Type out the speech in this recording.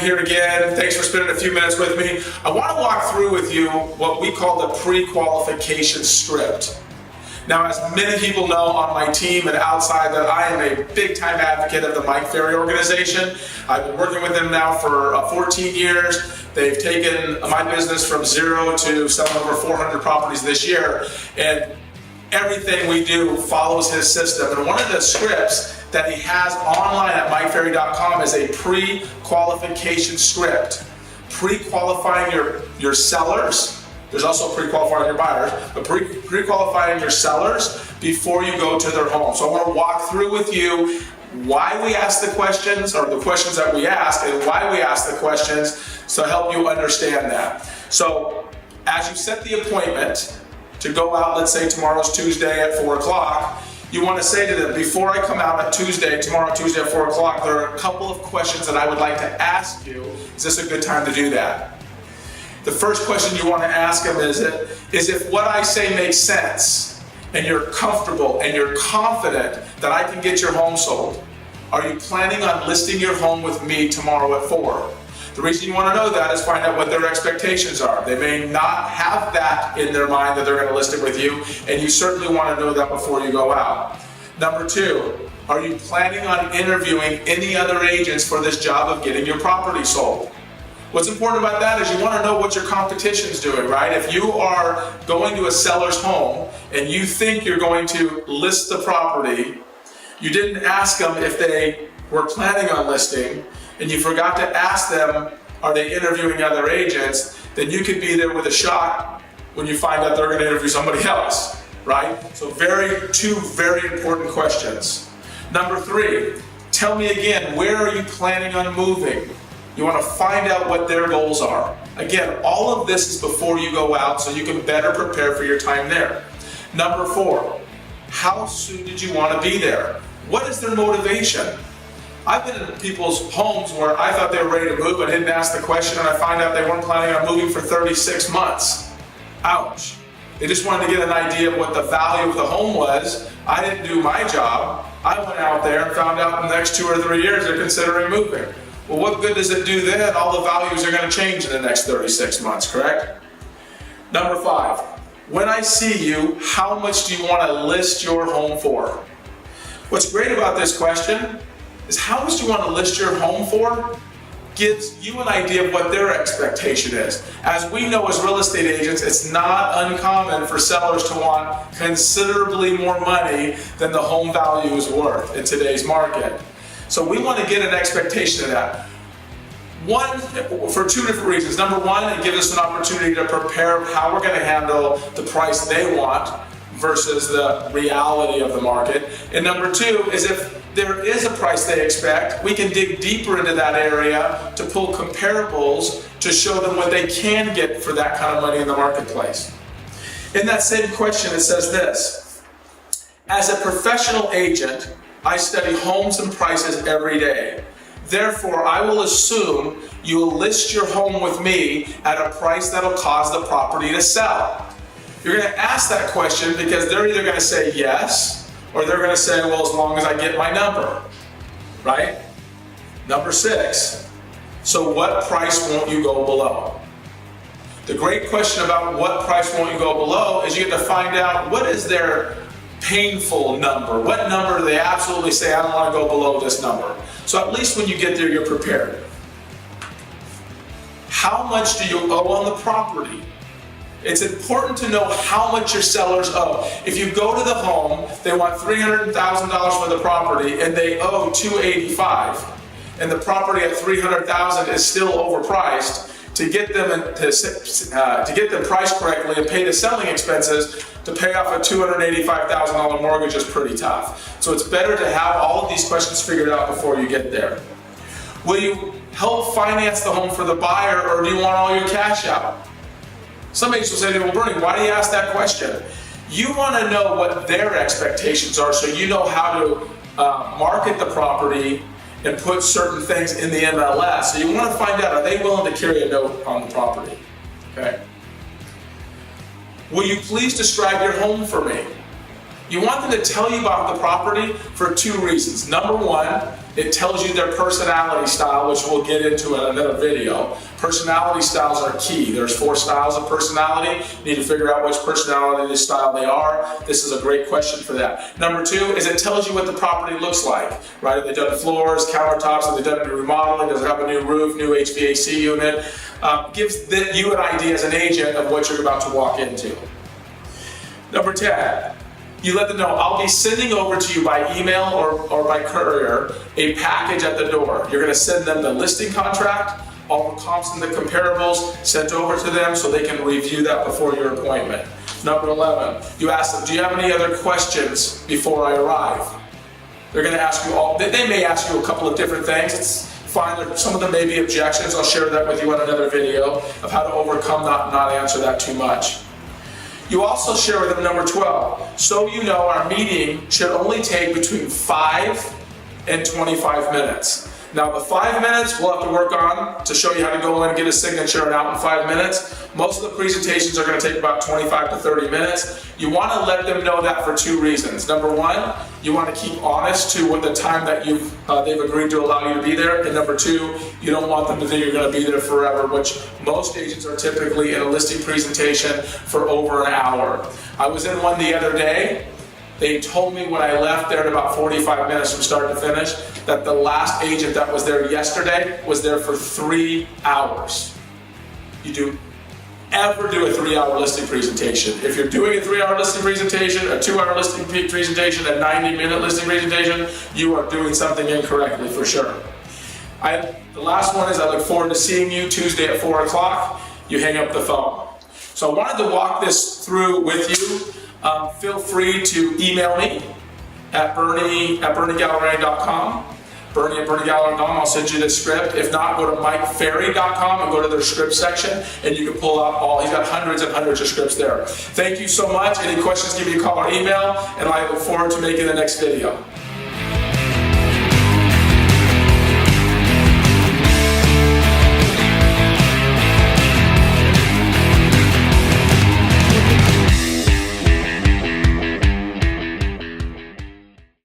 here again. Thanks for spending a few minutes with me. I want to walk through with you what we call the pre-qualification script. Now, as many people know on my team and outside, that I am a big-time advocate of the Mike Ferry organization. I've been working with them now for 14 years. They've taken my business from zero to selling over 400 properties this year, and everything we do follows his system. And one of the scripts that he has online at MikeFerry.com is a pre-qualification script. Pre-qualifying your sellers. There's also pre-qualifying your buyers, but pre-qualifying your sellers before you go to their home. So I want to walk through with you why we ask the questions, or the questions that we ask, and why we ask the questions, to help you understand that. So as you set the appointment to go out, let's say tomorrow's Tuesday at 4 o'clock, you want to say to them, before I come out at tomorrow Tuesday at 4 o'clock, there are a couple of questions that I would like to ask you. Is this a good time to do that? The first question you want to ask them is if what I say makes sense, and you're comfortable and you're confident that I can get your home sold, are you planning on listing your home with me tomorrow at 4? The reason you want to know that is find out what their expectations are. They may not have that in their mind that they're going to list it with you, and you certainly want to know that before you go out. Number 2, are you planning on interviewing any other agents for this job of getting your property sold? What's important about that is you want to know what your competition is doing, right? If you are going to a seller's home and you think you're going to list the property, you didn't ask them if they were planning on listing, and you forgot to ask them, are they interviewing other agents, then you could be there with a shock when you find out they're going to interview somebody else, right? So two very important questions. Number 3, tell me again, where are you planning on moving? You want to find out what their goals are. Again, all of this is before you go out, so you can better prepare for your time there. Number 4, how soon did you want to be there? What is their motivation? I've been in people's homes where I thought they were ready to move, but didn't ask the question, and I find out they weren't planning on moving for 36 months. Ouch. They just wanted to get an idea of what the value of the home was. I didn't do my job. I went out there and found out in the next 2 or 3 years they're considering moving. Well, what good does it do then? All the values are going to change in the next 36 months, correct? Number 5, when I see you, how much do you want to list your home for? What's great about this question is how much do you want to list your home for gives you an idea of what their expectation is. As we know as real estate agents, it's not uncommon for sellers to want considerably more money than the home value is worth in today's market. So we want to get an expectation of that. One, for 2 different reasons. Number 1, it gives us an opportunity to prepare how we're going to handle the price they want versus the reality of the market. And number 2 is if there is a price they expect, we can dig deeper into that area to pull comparables to show them what they can get for that kind of money in the marketplace. In that same question, it says this: as a professional agent, I study homes and prices every day. Therefore, I will assume you will list your home with me at a price that will cause the property to sell. You're going to ask that question because they're either going to say yes, or they're going to say, well, as long as I get my number, right? Number 6, so what price won't you go below? The great question about what price won't you go below is you get to find out what is their painful number. What number do they absolutely say, I don't want to go below this number? So at least when you get there, you're prepared. How much do you owe on the property? It's important to know how much your sellers owe. If you go to the home, they want $300,000 for the property and they owe $285,000, and the property at $300,000 is still overpriced, to get them priced correctly and pay the selling expenses to pay off a $285,000 mortgage is pretty tough. So it's better to have all of these questions figured out before you get there. Will you help finance the home for the buyer, or do you want all your cash out? Some agents will say to me, well, Bernie, why do you ask that question? You want to know what their expectations are so you know how to market the property and put certain things in the MLS. So you want to find out, are they willing to carry a note on the property? Okay. Will you please describe your home for me? You want them to tell you about the property for two reasons. Number one, it tells you their personality style, which we'll get into in another video. Personality styles are key. There's 4 styles of personality. You need to figure out which personality style they are. This is a great question for that. Number 2 is it tells you what the property looks like, right? Have they done floors, countertops? Have they done any remodeling? Does it have a new roof, new HVAC unit? Gives you an idea as an agent of what you're about to walk into. Number 10. You let them know, I'll be sending over to you by email or by courier a package at the door. You're going to send them the listing contract, all the comps and the comparables sent over to them so they can review that before your appointment. Number 11, you ask them, do you have any other questions before I arrive? They're going to ask you all, they may ask you a couple of different things. It's fine, some of them may be objections. I'll share that with you in another video of how to overcome not answer that too much. You also share with them number 12, so you know our meeting should only take between 5 and 25 minutes. Now the 5 minutes we'll have to work on to show you how to go in and get a signature and out in 5 minutes. Most of the presentations are going to take about 25 to 30 minutes. You want to let them know that for 2 reasons. Number 1, you want to keep honest to what the time that they've agreed to allow you to be there. And number 2, you don't want them to think you're going to be there forever, which most agents are typically in a listing presentation for over an hour. I was in one the other day. They told me when I left there in about 45 minutes from start to finish that the last agent that was there yesterday was there for 3 hours. You do ever do a 3-hour listing presentation. If you're doing a 3-hour listing presentation, a 2-hour listing presentation, a 90-minute listing presentation, you are doing something incorrectly for sure. The last one is I look forward to seeing you Tuesday at 4 o'clock. You hang up the phone. So I wanted to walk this through with you. Feel free to email me at bernie@berniegallerani.com. Bernie@berniegallerani.com. I'll send you the script. If not, go to mikeferry.com and go to their script section, and you can pull out he's got hundreds and hundreds of scripts there. Thank you so much. Any questions, give me a call or email, and I look forward to making the next video.